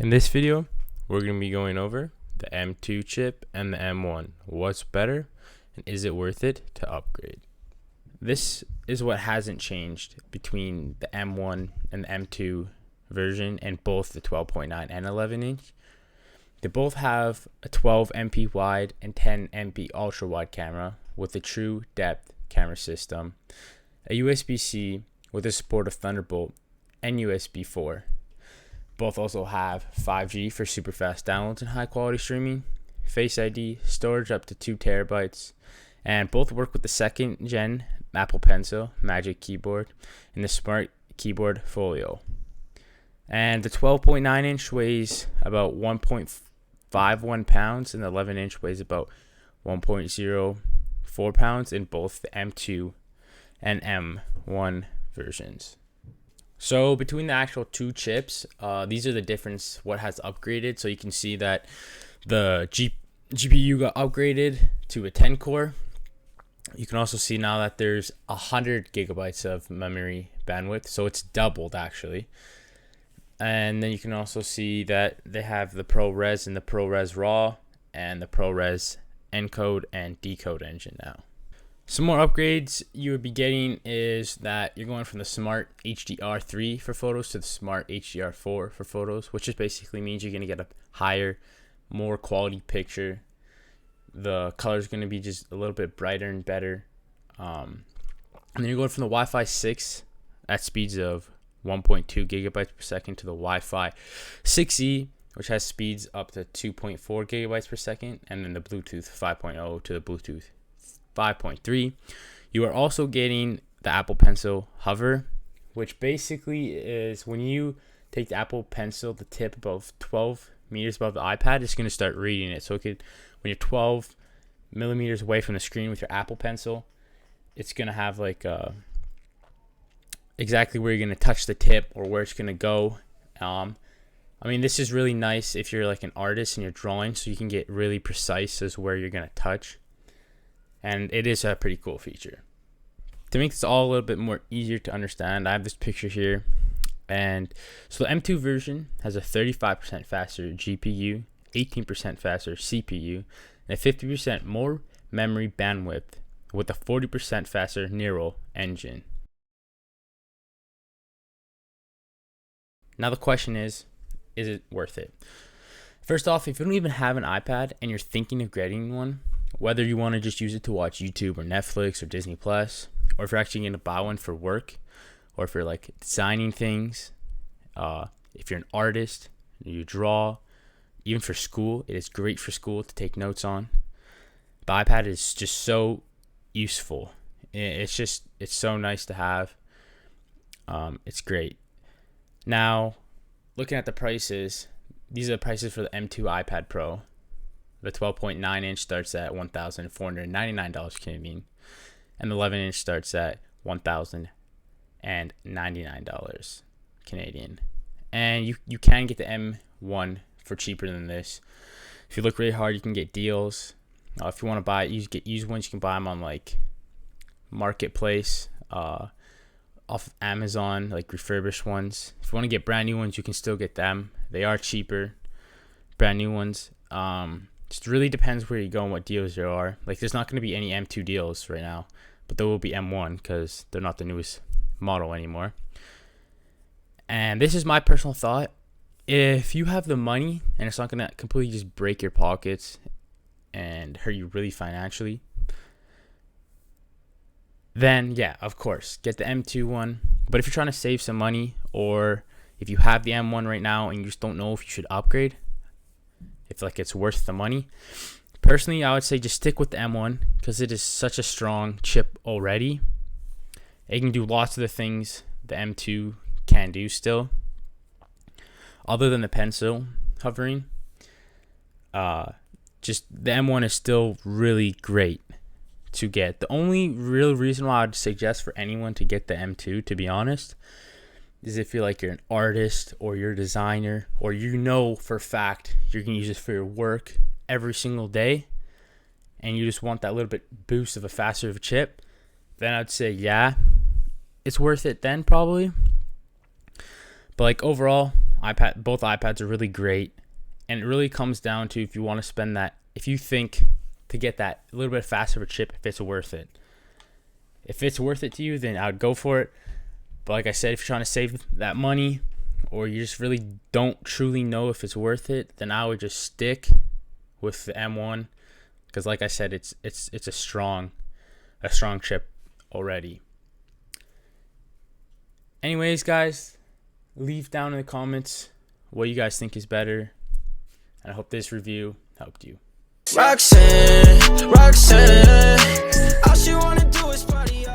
In this video, we're going to be going over the M2 chip and the M1. What's better, and is it worth it to upgrade? This is what hasn't changed between the M1 and the M2 version and both the 12.9 and 11 inch. They both have a 12 MP wide and 10 MP ultra wide camera with a true depth camera system, a USB-C with the support of Thunderbolt, and USB 4. Both also have 5G for super fast downloads and high quality streaming, Face ID, storage up to 2 terabytes, and both work with the second gen Apple Pencil Magic Keyboard and the Smart Keyboard Folio. And the 12.9 inch weighs about 1.51 pounds and the 11 inch weighs about 1.04 pounds in both the M2 and M1 versions. So between the actual two chips, these are the difference, what has upgraded. So you can see that the GPU got upgraded to a 10 core. You can also see now that there's 100 gigabytes of memory bandwidth. So it's doubled actually. And then you can also see that they have the ProRes and the ProRes RAW and the ProRes encode and decode engine now. Some more upgrades you would be getting is that you're going from the Smart HDR3 for photos to the Smart HDR4 for photos, which just basically means you're going to get a higher, more quality picture. The color is going to be just a little bit brighter and better. And then you're going from the Wi-Fi 6 at speeds of 1.2 gigabytes per second to the Wi-Fi 6E, which has speeds up to 2.4 gigabytes per second, and then the Bluetooth 5.0 to the Bluetooth 5.3. You are also getting the Apple Pencil Hover, which basically is when you take the Apple Pencil, the tip above 12 meters above the iPad, it's going to start reading it. So it could, when you're 12 millimeters away from the screen with your Apple Pencil, it's going to have like exactly where you're going to touch the tip or where it's going to go. I mean, this is really nice if you're like an artist and you're drawing, so you can get really precise as where you're going to touch. And it is a pretty cool feature. To make this all a little bit more easier to understand, I have this picture here. And so the M2 version has a 35% faster GPU, 18% faster CPU, and a 50% more memory bandwidth with a 40% faster neural engine. Now the question is it worth it? First off, if you don't even have an iPad and you're thinking of getting one, whether you want to just use it to watch YouTube or Netflix or Disney Plus, or if you're actually going to buy one for work, or if you're like designing things, if you're an artist, you draw, even for school, it is great for school to take notes on. The iPad is just so useful. It's so nice to have. It's great. Now, looking at the prices, these are the prices for the M2 iPad Pro. The 12.9 inch starts at $1,499 Canadian, and the 11 inch starts at $1,099 Canadian. And you can get the M1 for cheaper than this. If you look really hard, you can get deals. If you want to buy get used ones, you can buy them on like Marketplace, off of Amazon, like refurbished ones. If you want to get brand new ones, you can still get them. They are cheaper, brand new ones. Just really depends where you go and what deals there are. Like there's not going to be any M2 deals right now, but there will be M1 because they're not the newest model anymore. And this is my personal thought. If you have the money and it's not going to completely just break your pockets and hurt you really financially, then yeah, of course, get the M2 one. But if you're trying to save some money, or if you have the M1 right now and you just don't know if you should upgrade, if like it's worth the money, personally I would say just stick with the M1 because it is such a strong chip already. It can do lots of the things the M2 can do still, other than the pencil hovering. Just the M1 is still really great to get. The only real reason why I'd suggest for anyone to get the M2, to be honest, is if you're like you're an artist or you're a designer, or you know for a fact you're going to use this for your work every single day and you just want that little bit boost of a faster chip, then I'd say yeah, it's worth it then probably. But like overall, Both iPads are really great, and it really comes down to if you want to spend that, if you think to get that a little bit faster of a chip, if it's worth it. If it's worth it to you, then I would go for it. But like I said, if you're trying to save that money, or you just really don't truly know if it's worth it, then I would just stick with the M1, because like I said, it's a strong chip already. Anyways, guys, leave down in the comments what you guys think is better, and I hope this review helped you. Roxanne, all she wanna do is party.